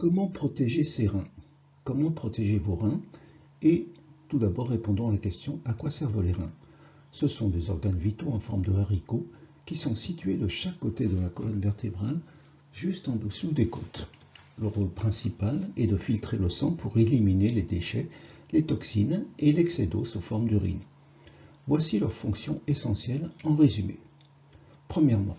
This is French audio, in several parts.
Comment protéger ses reins? Comment protéger vos reins? Et tout d'abord, répondons à la question: à quoi servent les reins? Ce sont des organes vitaux en forme de haricots qui sont situés de chaque côté de la colonne vertébrale, juste en dessous des côtes. Le rôle principal est de filtrer le sang pour éliminer les déchets, les toxines et l'excès d'eau sous forme d'urine. Voici leurs fonctions essentielles en résumé. Premièrement,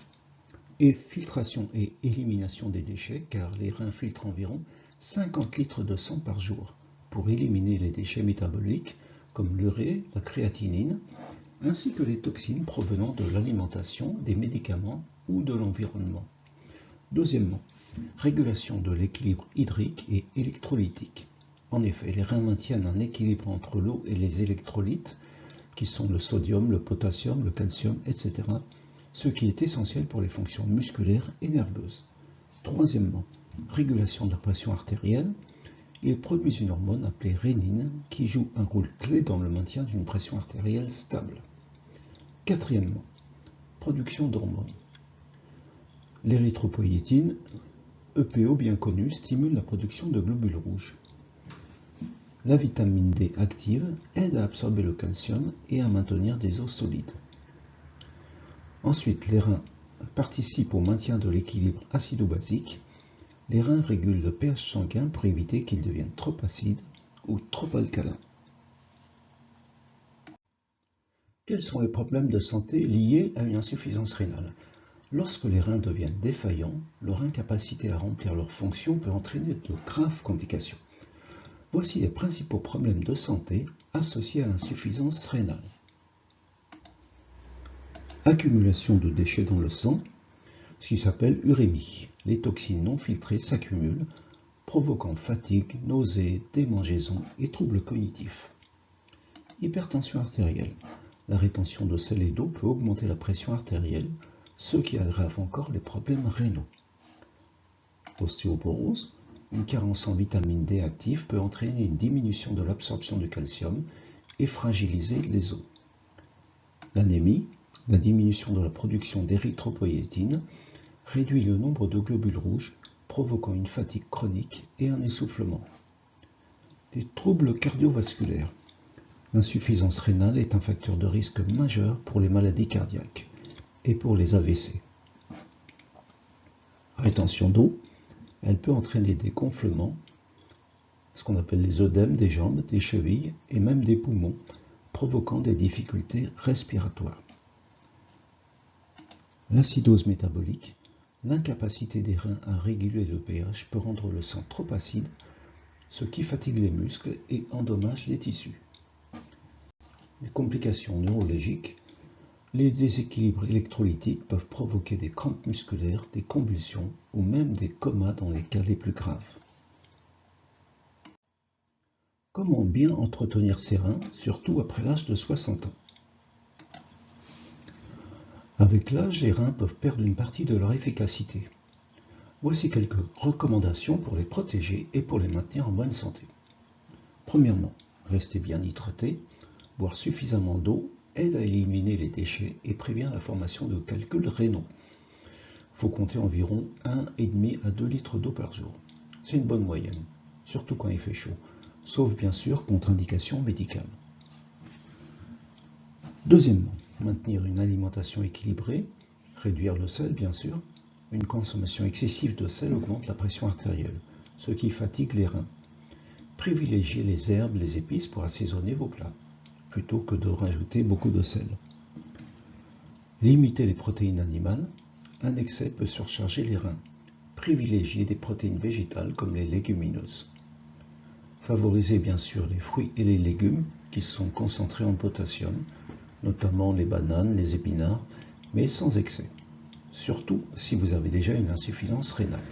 filtration et élimination des déchets, car les reins filtrent environ 50 litres de sang par jour pour éliminer les déchets métaboliques comme l'urée, la créatinine, ainsi que les toxines provenant de l'alimentation, des médicaments ou de l'environnement. Deuxièmement, régulation de l'équilibre hydrique et électrolytique. En effet, les reins maintiennent un équilibre entre l'eau et les électrolytes, qui sont le sodium, le potassium, le calcium, etc., ce qui est essentiel pour les fonctions musculaires et nerveuses. Troisièmement, régulation de la pression artérielle. Ils produisent une hormone appelée rénine qui joue un rôle clé dans le maintien d'une pression artérielle stable. Quatrièmement, production d'hormones. L'érythropoïétine, EPO bien connue, stimule la production de globules rouges. La vitamine D active aide à absorber le calcium et à maintenir des os solides. Ensuite, les reins participent au maintien de l'équilibre acido-basique. Les reins régulent le pH sanguin pour éviter qu'ils deviennent trop acides ou trop alcalins. Quels sont les problèmes de santé liés à une insuffisance rénale? Lorsque les reins deviennent défaillants, leur incapacité à remplir leurs fonctions peut entraîner de graves complications. Voici les principaux problèmes de santé associés à l'insuffisance rénale. Accumulation de déchets dans le sang, ce qui s'appelle urémie. Les toxines non filtrées s'accumulent, provoquant fatigue, nausées, démangeaisons et troubles cognitifs. Hypertension artérielle. La rétention de sel et d'eau peut augmenter la pression artérielle, ce qui aggrave encore les problèmes rénaux. Ostéoporose. Une carence en vitamine D active peut entraîner une diminution de l'absorption du calcium et fragiliser les os. L'anémie. La diminution de la production d'érythropoïétine réduit le nombre de globules rouges, provoquant une fatigue chronique et un essoufflement. Les troubles cardiovasculaires. L'insuffisance rénale est un facteur de risque majeur pour les maladies cardiaques et pour les AVC. Rétention d'eau. Elle peut entraîner des gonflements, ce qu'on appelle les œdèmes des jambes, des chevilles et même des poumons, provoquant des difficultés respiratoires. L'acidose métabolique. L'incapacité des reins à réguler le pH peut rendre le sang trop acide, ce qui fatigue les muscles et endommage les tissus. Les complications neurologiques. Les déséquilibres électrolytiques peuvent provoquer des crampes musculaires, des convulsions ou même des comas dans les cas les plus graves. Comment bien entretenir ses reins, surtout après l'âge de 60 ans? Avec l'âge, les reins peuvent perdre une partie de leur efficacité. Voici quelques recommandations pour les protéger et pour les maintenir en bonne santé. Premièrement, restez bien hydraté, boire suffisamment d'eau aide à éliminer les déchets et prévient la formation de calculs rénaux. Il faut compter environ 1,5 à 2 litres d'eau par jour. C'est une bonne moyenne, surtout quand il fait chaud, sauf bien sûr contre-indication médicale. Deuxièmement, maintenir une alimentation équilibrée, réduire le sel bien sûr. Une consommation excessive de sel augmente la pression artérielle, ce qui fatigue les reins. Privilégiez les herbes, les épices pour assaisonner vos plats, plutôt que de rajouter beaucoup de sel. Limitez les protéines animales. Un excès peut surcharger les reins. Privilégiez des protéines végétales comme les légumineuses. Favorisez bien sûr les fruits et les légumes qui sont concentrés en potassium, notamment les bananes, les épinards, mais sans excès, surtout si vous avez déjà une insuffisance rénale.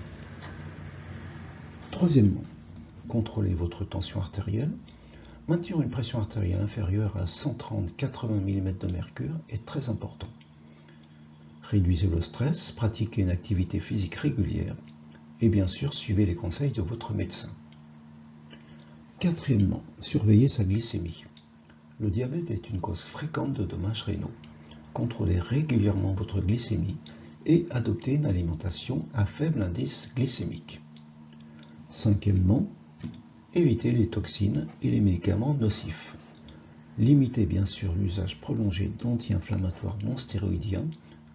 Troisièmement, contrôlez votre tension artérielle. Maintenir une pression artérielle inférieure à 130-80 mm de mercure est très important. Réduisez le stress, pratiquez une activité physique régulière et bien sûr suivez les conseils de votre médecin. Quatrièmement, surveillez sa glycémie. Le diabète est une cause fréquente de dommages rénaux. Contrôlez régulièrement votre glycémie et adoptez une alimentation à faible indice glycémique. Cinquièmement, évitez les toxines et les médicaments nocifs. Limitez bien sûr l'usage prolongé d'anti-inflammatoires non stéroïdiens,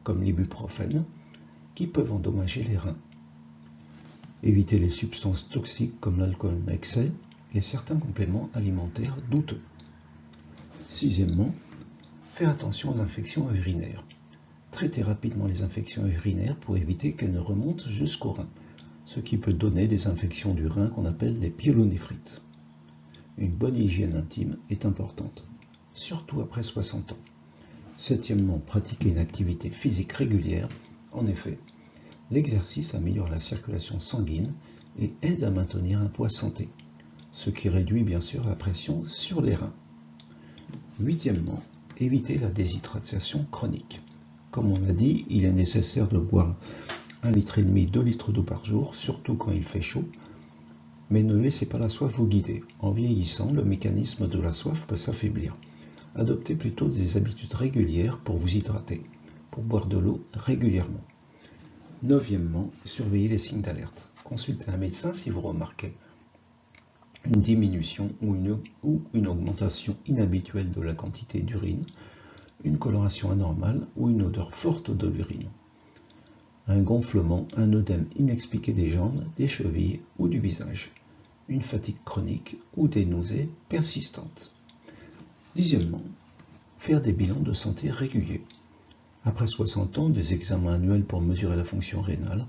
comme l'ibuprofène, qui peuvent endommager les reins. Évitez les substances toxiques comme l'alcool en excès et certains compléments alimentaires douteux. Sixièmement, faire attention aux infections urinaires. Traitez rapidement les infections urinaires pour éviter qu'elles ne remontent jusqu'au rein, ce qui peut donner des infections du rein qu'on appelle des pyélonéphrite. Une bonne hygiène intime est importante, surtout après 60 ans. Septièmement, pratiquer une activité physique régulière. En effet, l'exercice améliore la circulation sanguine et aide à maintenir un poids santé, ce qui réduit bien sûr la pression sur les reins. Huitièmement, éviter la déshydratation chronique. Comme on l'a dit, il est nécessaire de boire 1,5 litre, 2 litres d'eau par jour, surtout quand il fait chaud, mais ne laissez pas la soif vous guider. En vieillissant, le mécanisme de la soif peut s'affaiblir. Adoptez plutôt des habitudes régulières pour vous hydrater, pour boire de l'eau régulièrement. Neuvièmement, surveillez les signes d'alerte. Consultez un médecin si vous remarquez une diminution ou une augmentation inhabituelle de la quantité d'urine, une coloration anormale ou une odeur forte de l'urine. Un gonflement, un œdème inexpliqué des jambes, des chevilles ou du visage. Une fatigue chronique ou des nausées persistantes. Dixièmement, faire des bilans de santé réguliers. Après 60 ans, des examens annuels pour mesurer la fonction rénale,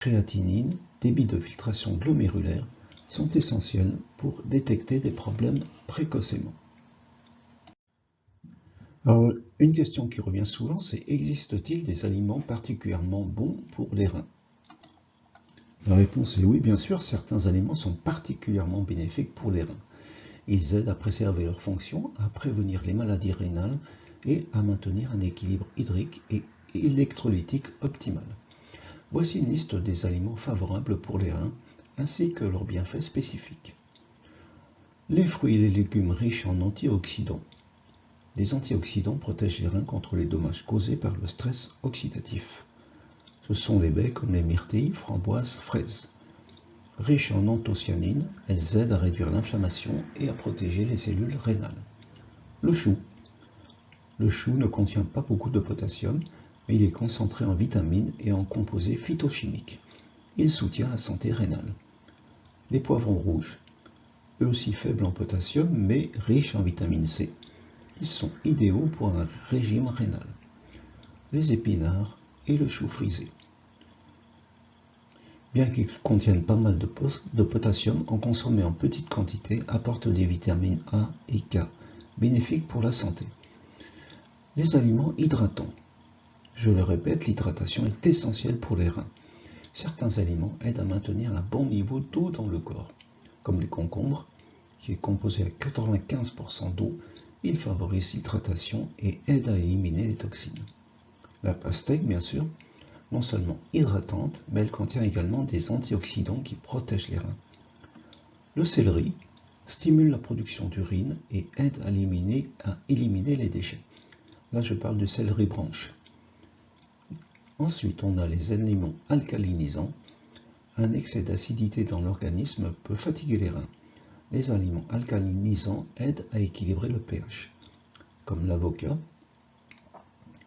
créatinine, débit de filtration glomérulaire sont essentiels pour détecter des problèmes précocement. Alors, une question qui revient souvent, c'est existe-t-il des aliments particulièrement bons pour les reins? La réponse est oui, bien sûr, certains aliments sont particulièrement bénéfiques pour les reins. Ils aident à préserver leur fonction, à prévenir les maladies rénales et à maintenir un équilibre hydrique et électrolytique optimal. Voici une liste des aliments favorables pour les reins, ainsi que leurs bienfaits spécifiques. Les fruits et les légumes riches en antioxydants. Les antioxydants protègent les reins contre les dommages causés par le stress oxydatif. Ce sont les baies comme les myrtilles, framboises, fraises. Riches en anthocyanines, elles aident à réduire l'inflammation et à protéger les cellules rénales. Le chou. Le chou ne contient pas beaucoup de potassium, mais il est concentré en vitamines et en composés phytochimiques. Il soutient la santé rénale. Les poivrons rouges. Eux aussi faibles en potassium, mais riches en vitamine C. Ils sont idéaux pour un régime rénal. Les épinards et le chou frisé. Bien qu'ils contiennent pas mal de potassium, en consommer en petite quantité apporte des vitamines A et K, bénéfiques pour la santé. Les aliments hydratants. Je le répète, l'hydratation est essentielle pour les reins. Certains aliments aident à maintenir un bon niveau d'eau dans le corps, comme les concombres, qui est composé à 95% d'eau. Il favorise l'hydratation et aide à éliminer les toxines. La pastèque, bien sûr, non seulement hydratante, mais elle contient également des antioxydants qui protègent les reins. Le céleri stimule la production d'urine et aide à éliminer les déchets. Là, je parle du céleri branche. Ensuite, on a les aliments alcalinisants. Un excès d'acidité dans l'organisme peut fatiguer les reins. Les aliments alcalinisants aident à équilibrer le pH. Comme l'avocat,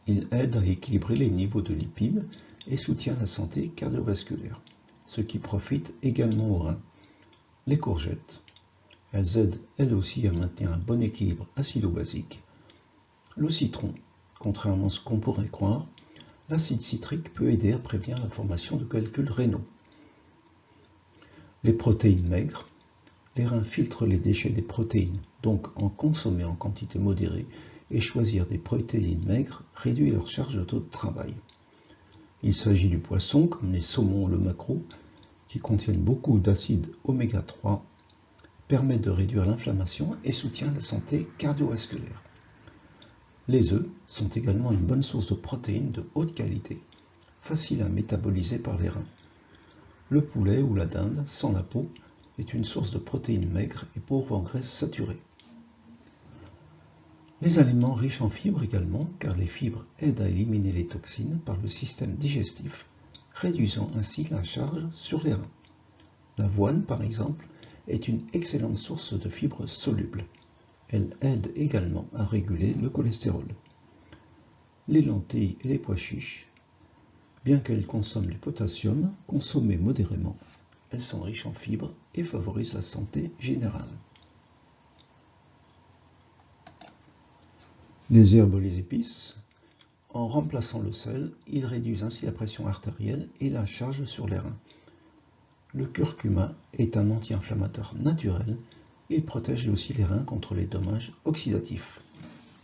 il aide à équilibrer les niveaux de lipides et soutient la santé cardiovasculaire, ce qui profite également aux reins. Les courgettes, elles aident elles aussi à maintenir un bon équilibre acido-basique. Le citron, contrairement à ce qu'on pourrait croire, l'acide citrique peut aider à prévenir la formation de calculs rénaux. Les protéines maigres, les reins filtrent les déchets des protéines, donc en consommer en quantité modérée et choisir des protéines maigres réduit leur charge de travail. Il s'agit du poisson comme les saumons ou le maquereau qui contiennent beaucoup d'acides oméga 3, permettent de réduire l'inflammation et soutiennent la santé cardiovasculaire. Les œufs sont également une bonne source de protéines de haute qualité, faciles à métaboliser par les reins. Le poulet ou la dinde, sans la peau, est une source de protéines maigres et pauvres en graisses saturées. Les aliments riches en fibres également, car les fibres aident à éliminer les toxines par le système digestif, réduisant ainsi la charge sur les reins. L'avoine, par exemple, est une excellente source de fibres solubles. Elle aide également à réguler le cholestérol. Les lentilles et les pois chiches, bien qu'elles consomment du potassium, consommées modérément, elles sont riches en fibres et favorisent la santé générale. Les herbes et les épices, en remplaçant le sel, ils réduisent ainsi la pression artérielle et la charge sur les reins. Le curcuma est un anti-inflammatoire naturel. Il protège aussi les reins contre les dommages oxydatifs.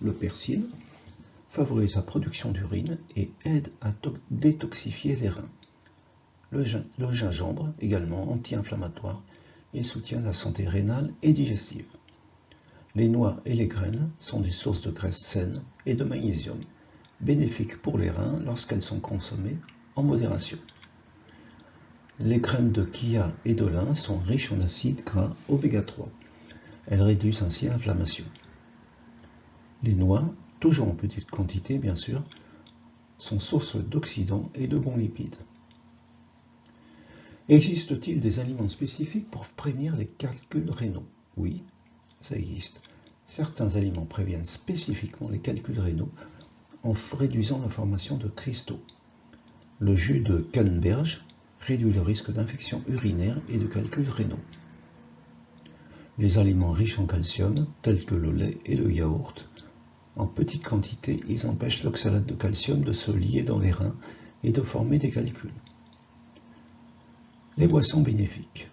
Le persil favorise la production d'urine et aide à détoxifier les reins. Le gingembre, également anti-inflammatoire, il soutient la santé rénale et digestive. Les noix et les graines sont des sources de graisse saine et de magnésium, bénéfiques pour les reins lorsqu'elles sont consommées en modération. Les graines de chia et de lin sont riches en acides gras oméga 3. Elles réduisent ainsi l'inflammation. Les noix, toujours en petite quantité bien sûr, sont source d'oxydants et de bons lipides. Existe-t-il des aliments spécifiques pour prévenir les calculs rénaux? Oui, ça existe. Certains aliments préviennent spécifiquement les calculs rénaux en réduisant la formation de cristaux. Le jus de canneberge réduit le risque d'infection urinaire et de calculs rénaux. Les aliments riches en calcium, tels que le lait et le yaourt, en petite quantité, ils empêchent l'oxalate de calcium de se lier dans les reins et de former des calculs. Les boissons bénéfiques.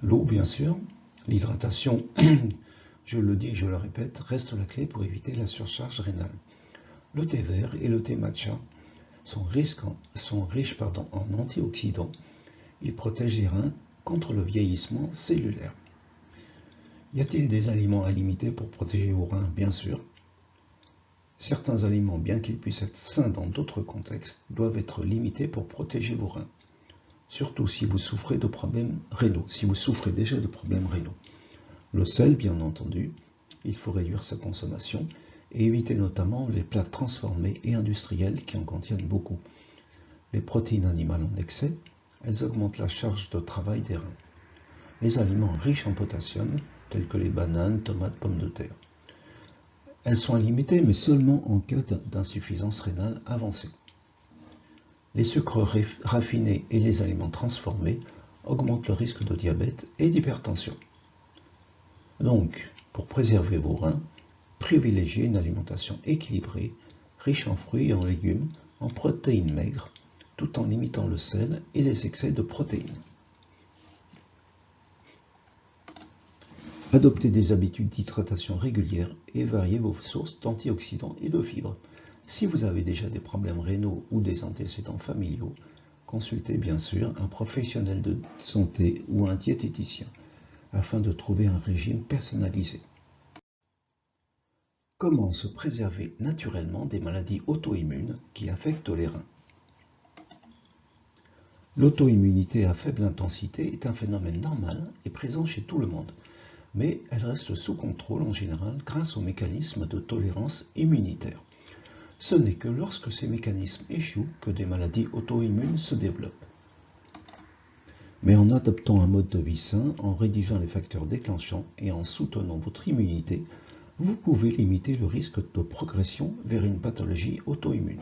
L'eau, bien sûr, l'hydratation, je le dis et je le répète, reste la clé pour éviter la surcharge rénale. Le thé vert et le thé matcha sont riches en antioxydants. Ils protègent les reins contre le vieillissement cellulaire. Y a-t-il des aliments à limiter pour protéger vos reins? Bien sûr. Certains aliments, bien qu'ils puissent être sains dans d'autres contextes, doivent être limités pour protéger vos reins. Surtout si vous souffrez de problèmes rénaux, si vous souffrez déjà de problèmes rénaux. Le sel, bien entendu, il faut réduire sa consommation et éviter notamment les plats transformés et industriels qui en contiennent beaucoup. Les protéines animales en excès, elles augmentent la charge de travail des reins. Les aliments riches en potassium, tels que les bananes, tomates, pommes de terre. Elles sont à limiter, mais seulement en cas d'insuffisance rénale avancée. Les sucres raffinés et les aliments transformés augmentent le risque de diabète et d'hypertension. Donc, pour préserver vos reins, privilégiez une alimentation équilibrée, riche en fruits et en légumes, en protéines maigres, tout en limitant le sel et les excès de protéines. Adoptez des habitudes d'hydratation régulières et variez vos sources d'antioxydants et de fibres. Si vous avez déjà des problèmes rénaux ou des antécédents familiaux, consultez bien sûr un professionnel de santé ou un diététicien afin de trouver un régime personnalisé. Comment se préserver naturellement des maladies auto-immunes qui affectent les reins? L'auto-immunité à faible intensité est un phénomène normal et présent chez tout le monde, mais elle reste sous contrôle en général grâce aux mécanismes de tolérance immunitaire. Ce n'est que lorsque ces mécanismes échouent que des maladies auto-immunes se développent. Mais en adoptant un mode de vie sain, en réduisant les facteurs déclenchants et en soutenant votre immunité, vous pouvez limiter le risque de progression vers une pathologie auto-immune.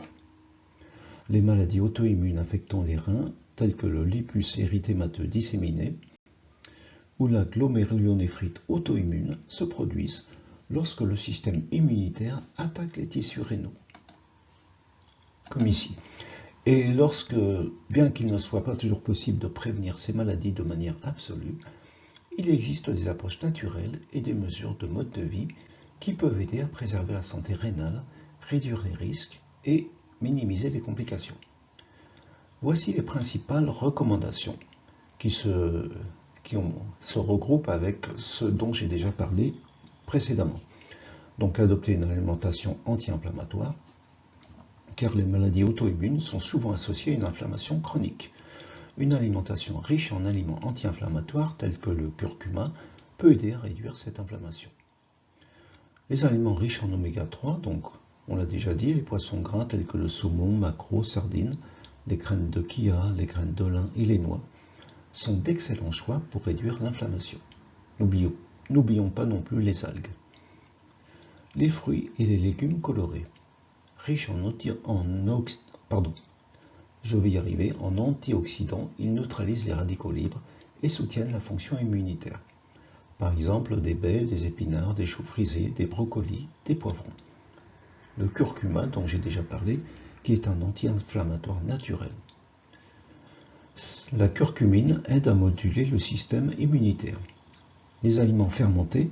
Les maladies auto-immunes affectant les reins, telles que le lupus érythémateux disséminé ou la glomérulonéphrite auto-immune, se produisent lorsque le système immunitaire attaque les tissus rénaux, comme ici. Et lorsque, bien qu'il ne soit pas toujours possible de prévenir ces maladies de manière absolue, il existe des approches naturelles et des mesures de mode de vie qui peuvent aider à préserver la santé rénale, réduire les risques et minimiser les complications. Voici les principales recommandations qui se regroupent avec ce dont j'ai déjà parlé précédemment. Donc adopter une alimentation anti-inflammatoire, car les maladies auto-immunes sont souvent associées à une inflammation chronique. Une alimentation riche en aliments anti-inflammatoires tels que le curcuma peut aider à réduire cette inflammation. Les aliments riches en oméga 3, donc on l'a déjà dit, les poissons gras tels que le saumon, maquereau, sardines, les graines de chia, les graines de lin et les noix, sont d'excellents choix pour réduire l'inflammation. N'oublions pas non plus les algues. Les fruits et les légumes colorés, riches en antioxydants, ils neutralisent les radicaux libres et soutiennent la fonction immunitaire. Par exemple, des baies, des épinards, des choux frisés, des brocolis, des poivrons. Le curcuma, dont j'ai déjà parlé, qui est un anti-inflammatoire naturel. La curcumine aide à moduler le système immunitaire. Les aliments fermentés,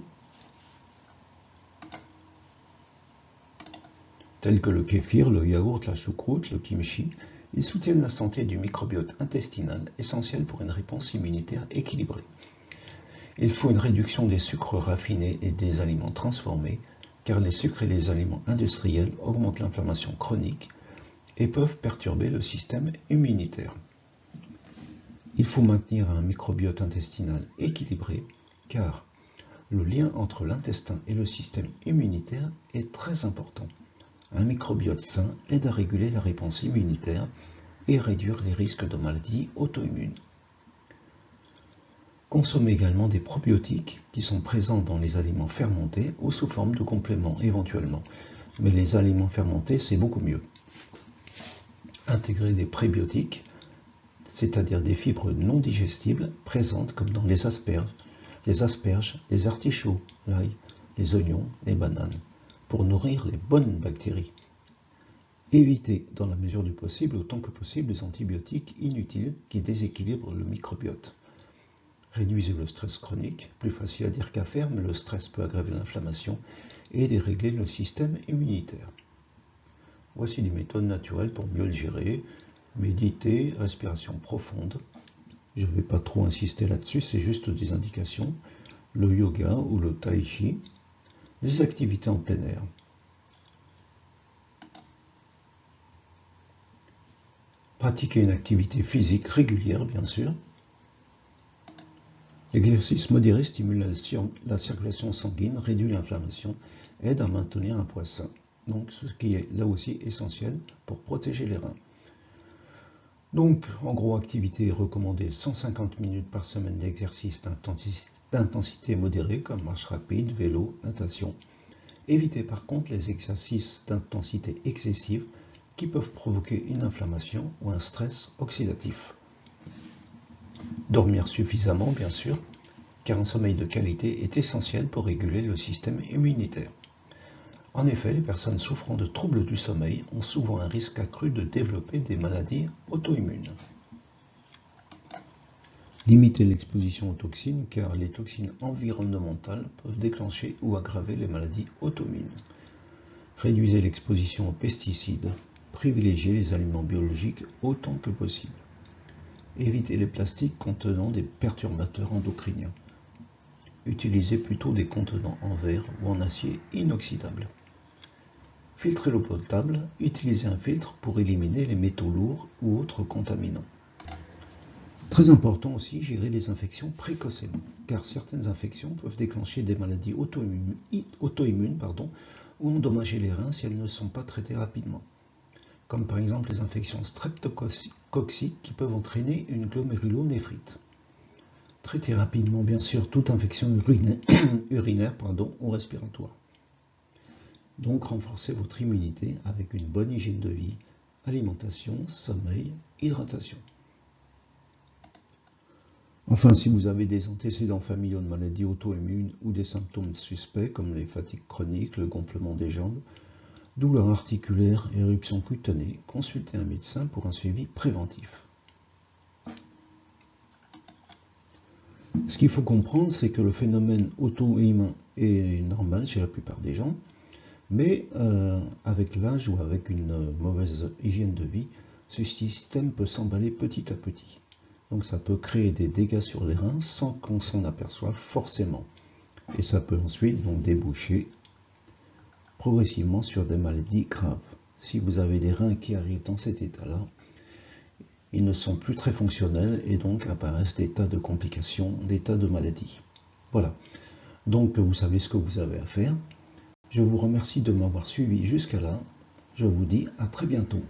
tels que le kéfir, le yaourt, la choucroute, le kimchi, ils soutiennent la santé du microbiote intestinal, essentiel pour une réponse immunitaire équilibrée. Il faut une réduction des sucres raffinés et des aliments transformés, car les sucres et les aliments industriels augmentent l'inflammation chronique et peuvent perturber le système immunitaire. Il faut maintenir un microbiote intestinal équilibré, car le lien entre l'intestin et le système immunitaire est très important. Un microbiote sain aide à réguler la réponse immunitaire et réduire les risques de maladies auto-immunes. Consommez également des probiotiques qui sont présents dans les aliments fermentés ou sous forme de compléments éventuellement. Mais les aliments fermentés, c'est beaucoup mieux. Intégrez des prébiotiques, c'est-à-dire des fibres non digestibles présentes comme dans les asperges, les artichauts, l'ail, les oignons, les bananes, pour nourrir les bonnes bactéries. Évitez, dans la mesure du possible, autant que possible, les antibiotiques inutiles qui déséquilibrent le microbiote. Réduisez le stress chronique, plus facile à dire qu'à faire, mais le stress peut aggraver l'inflammation et dérégler le système immunitaire. Voici des méthodes naturelles pour mieux le gérer. Méditer, respiration profonde. Je ne vais pas trop insister là-dessus, c'est juste des indications. Le yoga ou le tai chi. Les activités en plein air. Pratiquer une activité physique régulière, bien sûr. L'exercice modéré stimule la circulation sanguine, réduit l'inflammation, aide à maintenir un poids sain. Donc, ce qui est là aussi essentiel pour protéger les reins. Donc, en gros, activité recommandée 150 minutes par semaine d'exercice d'intensité modérée, comme marche rapide, vélo, natation. Évitez par contre les exercices d'intensité excessive qui peuvent provoquer une inflammation ou un stress oxydatif. Dormir suffisamment, bien sûr, car un sommeil de qualité est essentiel pour réguler le système immunitaire. En effet, les personnes souffrant de troubles du sommeil ont souvent un risque accru de développer des maladies auto-immunes. Limitez l'exposition aux toxines, car les toxines environnementales peuvent déclencher ou aggraver les maladies auto-immunes. Réduisez l'exposition aux pesticides. Privilégiez les aliments biologiques autant que possible. Évitez les plastiques contenant des perturbateurs endocriniens. Utilisez plutôt des contenants en verre ou en acier inoxydable. Filtrez l'eau potable, utilisez un filtre pour éliminer les métaux lourds ou autres contaminants. Très important aussi, gérer les infections précocement, car certaines infections peuvent déclencher des maladies auto-immunes ou endommager les reins si elles ne sont pas traitées rapidement, comme par exemple les infections streptococciques qui peuvent entraîner une glomérulonéphrite. Traitez rapidement, bien sûr, toute infection urinaire ou respiratoire. Donc, renforcez votre immunité avec une bonne hygiène de vie, alimentation, sommeil, hydratation. Enfin, si vous avez des antécédents familiaux de maladies auto-immunes ou des symptômes suspects comme les fatigues chroniques, le gonflement des jambes, douleurs articulaires, éruptions cutanées, consultez un médecin pour un suivi préventif. Ce qu'il faut comprendre, c'est que le phénomène auto-immun est normal chez la plupart des gens, mais avec l'âge ou avec une mauvaise hygiène de vie, ce système peut s'emballer petit à petit. Donc ça peut créer des dégâts sur les reins sans qu'on s'en aperçoive forcément. Et ça peut ensuite donc déboucher progressivement sur des maladies graves. Si vous avez des reins qui arrivent dans cet état-là, ils ne sont plus très fonctionnels et donc apparaissent des tas de complications, des tas de maladies. Voilà. Donc vous savez ce que vous avez à faire. Je vous remercie de m'avoir suivi jusqu'à là. Je vous dis à très bientôt.